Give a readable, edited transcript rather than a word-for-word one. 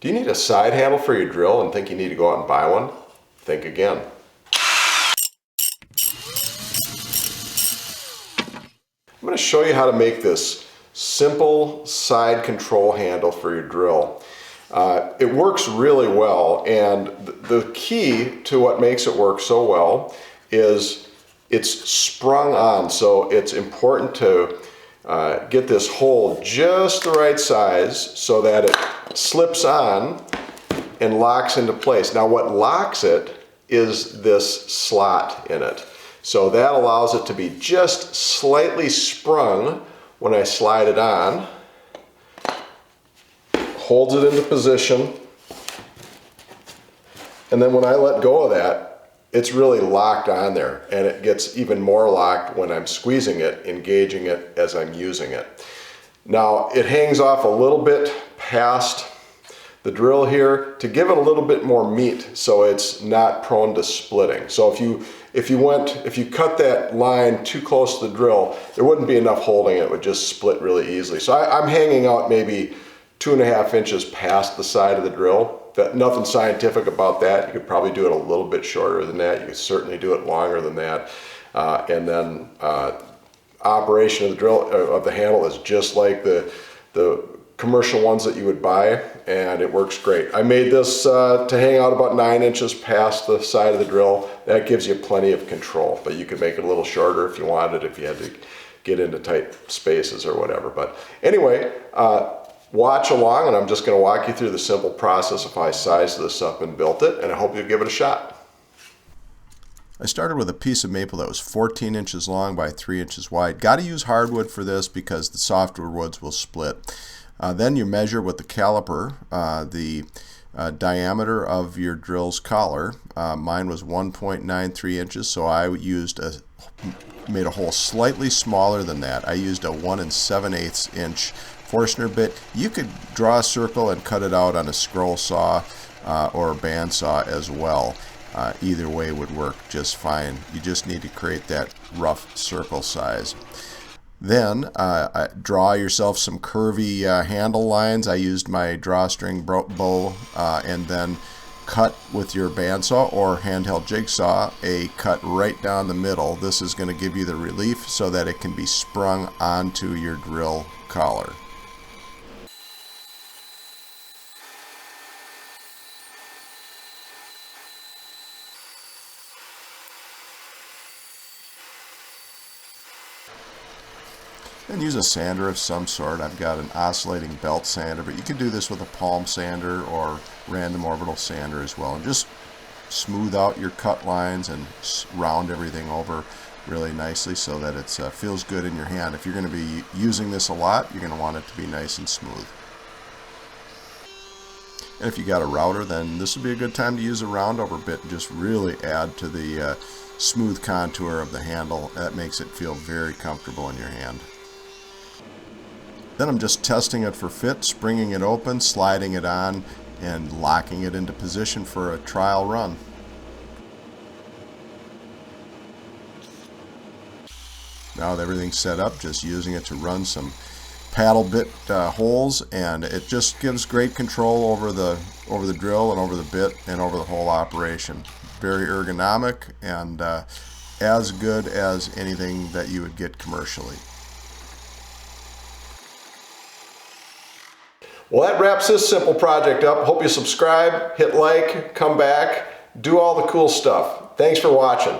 Do you need a side handle for your drill and think you need to go out and buy one? Think again. I'm going to show you how to make this simple side control handle for your drill. It works really well, and the key to what makes it work so well is it's sprung on. So it's important to get this hole just the right size so that it slips on and locks into place. Now what locks it is this slot in it. So that allows it to be just slightly sprung when I slide it on. Holds it into position. And then when I let go of that, it's really locked on there, and it gets even more locked when I'm squeezing it, engaging it as I'm using it. Now it hangs off a little bit past the drill here to give it a little bit more meat so it's not prone to splitting. So if you cut that line too close to the drill, there wouldn't be enough holding it. It would just split really easily. So I'm hanging out maybe 2.5 inches past the side of the drill. But nothing scientific about that. You could probably do it a little bit shorter than that. You could certainly do it longer than that. And then operation of the drill, of the handle, is just like the commercial ones that you would buy, and it works great. I made this to hang out about 9 inches past the side of the drill. That gives you plenty of control, but you could make it a little shorter if you wanted, if you had to get into tight spaces or whatever. But anyway, watch along, and I'm just going to walk you through the simple process of how I sized this up and built it, and I hope you'll give it a shot. I started with a piece of maple that was 14 inches long by 3 inches wide. Got to use hardwood for this because the softer woods will split. Then you measure with the caliper the diameter of your drill's collar. Mine was 1.93 inches, so I made a hole slightly smaller than that. I used a 1 7/8 inch Forstner bit. You could draw a circle and cut it out on a scroll saw or a bandsaw as well. Either way would work just fine. You just need to create that rough circle size. Then draw yourself some curvy handle lines. I used my drawstring bow and then cut with your bandsaw or handheld jigsaw a cut right down the middle. This is going to give you the relief so that it can be sprung onto your drill collar. And use a sander of some sort. I've got an oscillating belt sander, but you can do this with a palm sander or random orbital sander as well. And just smooth out your cut lines and round everything over really nicely so that it feels good in your hand. If you're going to be using this a lot, you're going to want it to be nice and smooth. And if you got a router, then this would be a good time to use a roundover bit and just really add to the smooth contour of the handle. That makes it feel very comfortable in your hand. Then I'm just testing it for fit, springing it open, sliding it on, and locking it into position for a trial run. Now that everything's set up, just using it to run some paddle bit holes, and it just gives great control over the drill and over the bit and over the whole operation. Very ergonomic and as good as anything that you would get commercially. Well, that wraps this simple project up. Hope you subscribe, hit like, come back, do all the cool stuff. Thanks for watching.